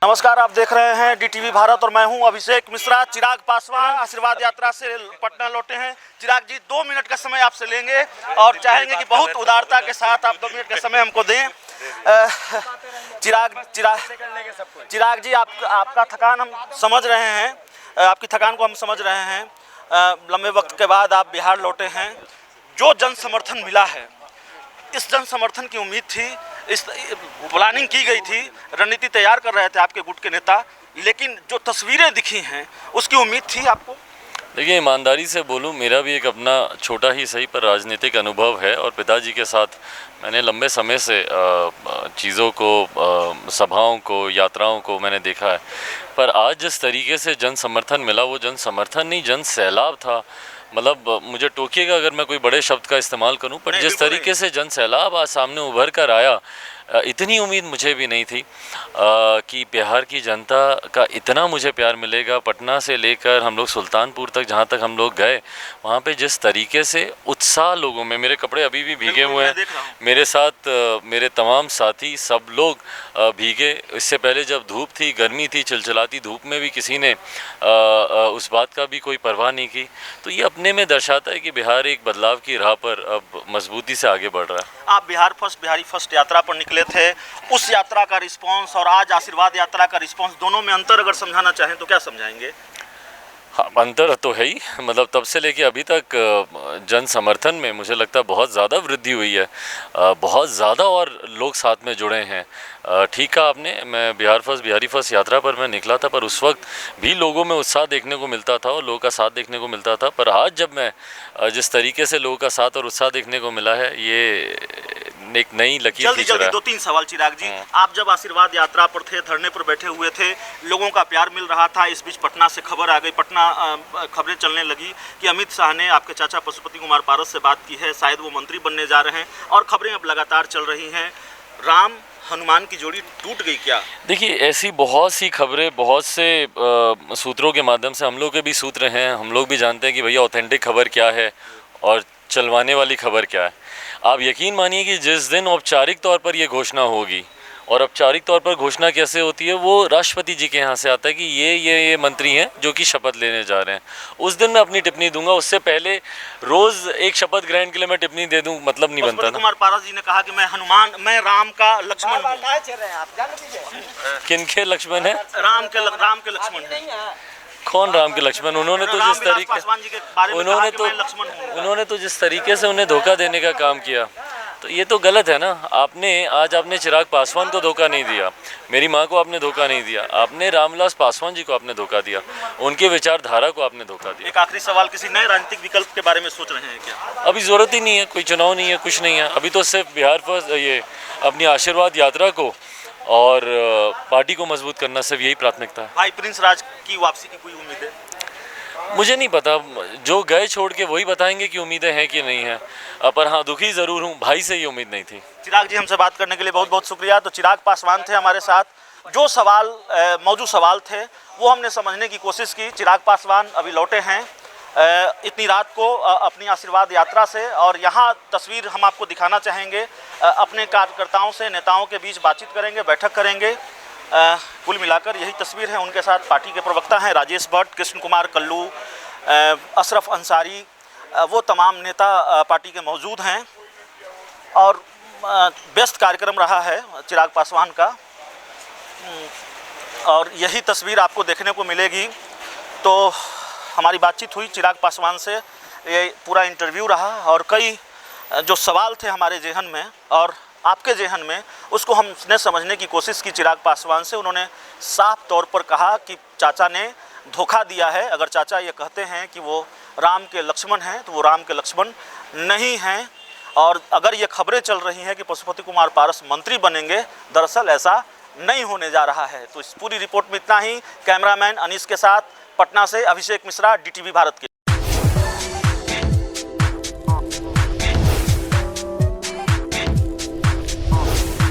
नमस्कार, आप देख रहे हैं डीटीवी भारत और मैं हूं अभिषेक मिश्रा। चिराग पासवान आशीर्वाद यात्रा से पटना लौटे हैं। चिराग जी 2 मिनट का समय आपसे लेंगे और चाहेंगे कि बहुत उदारता के साथ आप 2 मिनट का समय हमको दें। चिराग जी आपका थकान हम समझ रहे हैं, आपकी थकान को हम समझ रहे हैं। लंबे वक्त के बाद आप बिहार लौटे हैं। जो जन समर्थन मिला है, इस जन समर्थन की उम्मीद थी, इस प्लानिंग की गई थी, रणनीति तैयार कर रहे थे आपके गुट के नेता, लेकिन जो तस्वीरें दिखी हैं उसकी उम्मीद थी आपको? देखिए, ईमानदारी से बोलूं, मेरा भी एक अपना छोटा ही सही पर राजनीतिक अनुभव है और पिताजी के साथ मैंने लंबे समय से चीज़ों को, सभाओं को, यात्राओं को मैंने देखा है। पर आज जिस तरीके से जन समर्थन मिला, वो जन समर्थन नहीं, जन सैलाब था। मतलब मुझे टोकिएगा अगर मैं कोई बड़े शब्द का इस्तेमाल करूं, पर जिस तरीके से जन सैलाब आज सामने उभर कर आया, इतनी उम्मीद मुझे भी नहीं थी कि बिहार की जनता का इतना मुझे प्यार मिलेगा। पटना से लेकर हम लोग सुल्तानपुर तक, जहाँ तक हम लोग गए, वहाँ पे जिस तरीके से उत्साह लोगों में, मेरे कपड़े अभी भी भीगे हुए हैं, मेरे साथ मेरे तमाम साथी सब लोग भीगे। इससे पहले जब धूप थी, गर्मी थी, चिलचिलाती धूप में भी किसी ने उस बात का भी कोई परवाह नहीं की। तो ये अपने में दर्शाता है कि बिहार एक बदलाव की राह पर अब मजबूती से आगे बढ़ रहा है। आप बिहारी फर्स्ट यात्रा पर निकले थे, उस यात्रा का रिस्पांस और आज आशीर्वाद यात्रा का रिस्पांस, दोनों में अंतर अगर समझाना चाहें तो क्या समझाएंगे? हाँ, अंतर तो है ही। मतलब तब से लेके अभी तक जन समर्थन में मुझे लगता है बहुत ज़्यादा वृद्धि हुई है, बहुत ज़्यादा और लोग साथ में जुड़े हैं। ठीक कहा आपने, मैं बिहारी फर्स्ट यात्रा पर मैं निकला था, पर उस वक्त भी लोगों में उत्साह देखने को मिलता था और लोगों का साथ देखने को मिलता था। पर आज जब मैं जिस तरीके से लोगों का साथ और उत्साह देखने को मिला है, ये एक नई लकीर खींच रहा है। 2-3 सवाल चिराग जी। आप जब आशीर्वाद यात्रा पर थे, धरने पर बैठे हुए थे, लोगों का प्यार मिल रहा था, इस बीच पटना से खबर आ गई, खबरें चलने लगी कि अमित शाह ने आपके चाचा पशुपति कुमार पारस से बात की है, शायद वो मंत्री बनने जा रहे हैं, और खबरें अब लगातार चल रही हैं। राम हनुमान की जोड़ी टूट गई क्या? देखिए, ऐसी बहुत सी खबरें बहुत से सूत्रों के माध्यम से, हम लोग के भी सूत्र हैं, हम लोग भी जानते हैं कि भैया ऑथेंटिक खबर क्या है और चलवाने वाली खबर क्या है। आप यकीन मानिए कि जिस दिन औपचारिक तौर पर ये घोषणा होगी, और औपचारिक तौर पर घोषणा कैसे होती है, वो राष्ट्रपति जी के यहाँ से आता है कि ये मंत्री हैं जो कि शपथ लेने जा रहे हैं, उस दिन मैं अपनी टिप्पणी दूंगा। उससे पहले रोज एक शपथ ग्रहण के लिए मैं टिप्पणी दे दूं, मतलब नहीं बनता ना। कुमार पारस जी ने कहा कि मैं राम का लक्ष्मण हूं। किनके लक्ष्मण है? राम के लक्ष्मण है। कौन राम के लक्ष्मण? उन्होंने तो जिस तरीके से उन्हें धोखा देने का काम किया, तो ये तो गलत है ना। आपने चिराग पासवान को धोखा नहीं दिया, मेरी माँ को आपने धोखा नहीं दिया, आपने रामविलास पासवान जी को आपने धोखा दिया, उनके विचारधारा को आपने धोखा दिया। एक आखिरी सवाल, किसी नए राजनीतिक विकल्प के बारे में सोच रहे हैं क्या? अभी जरूरत ही नहीं है, कोई चुनाव नहीं है, कुछ नहीं है। अभी तो सिर्फ बिहार पर ये अपनी आशीर्वाद यात्रा को और पार्टी को मजबूत करना, सिर्फ यही प्राथमिकता है। भाई प्रिंस राज की वापसी की कोई उम्मीद है? मुझे नहीं पता, जो गए छोड़ के वही बताएंगे कि उम्मीदें हैं कि नहीं है। पर हाँ, दुखी ज़रूर हूँ, भाई से ये उम्मीद नहीं थी। चिराग जी, हमसे बात करने के लिए बहुत बहुत शुक्रिया। तो चिराग पासवान थे हमारे साथ। जो मौजूद सवाल थे वो हमने समझने की कोशिश की। चिराग पासवान अभी लौटे हैं इतनी रात को अपनी आशीर्वाद यात्रा से, और यहाँ तस्वीर हम आपको दिखाना चाहेंगे। अपने कार्यकर्ताओं से, नेताओं के बीच बातचीत करेंगे, बैठक करेंगे। कुल मिलाकर यही तस्वीर है। उनके साथ पार्टी के प्रवक्ता हैं राजेश भट्ट, कृष्ण कुमार कल्लू, अशरफ अंसारी, वो तमाम नेता पार्टी के मौजूद हैं, और व्यस्त कार्यक्रम रहा है चिराग पासवान का, और यही तस्वीर आपको देखने को मिलेगी। तो हमारी बातचीत हुई चिराग पासवान से, ये पूरा इंटरव्यू रहा, और कई जो सवाल थे हमारे जेहन में और आपके जेहन में, उसको हमने समझने की कोशिश की चिराग पासवान से। उन्होंने साफ तौर पर कहा कि चाचा ने धोखा दिया है। अगर चाचा ये कहते हैं कि वो राम के लक्ष्मण हैं, तो वो राम के लक्ष्मण नहीं हैं। और अगर ये खबरें चल रही हैं कि पशुपति कुमार पारस मंत्री बनेंगे, दरअसल ऐसा नहीं होने जा रहा है। तो इस पूरी रिपोर्ट में इतना ही। कैमरामैन अनीस के साथ पटना से अभिषेक मिश्रा, डीटीवी भारत के।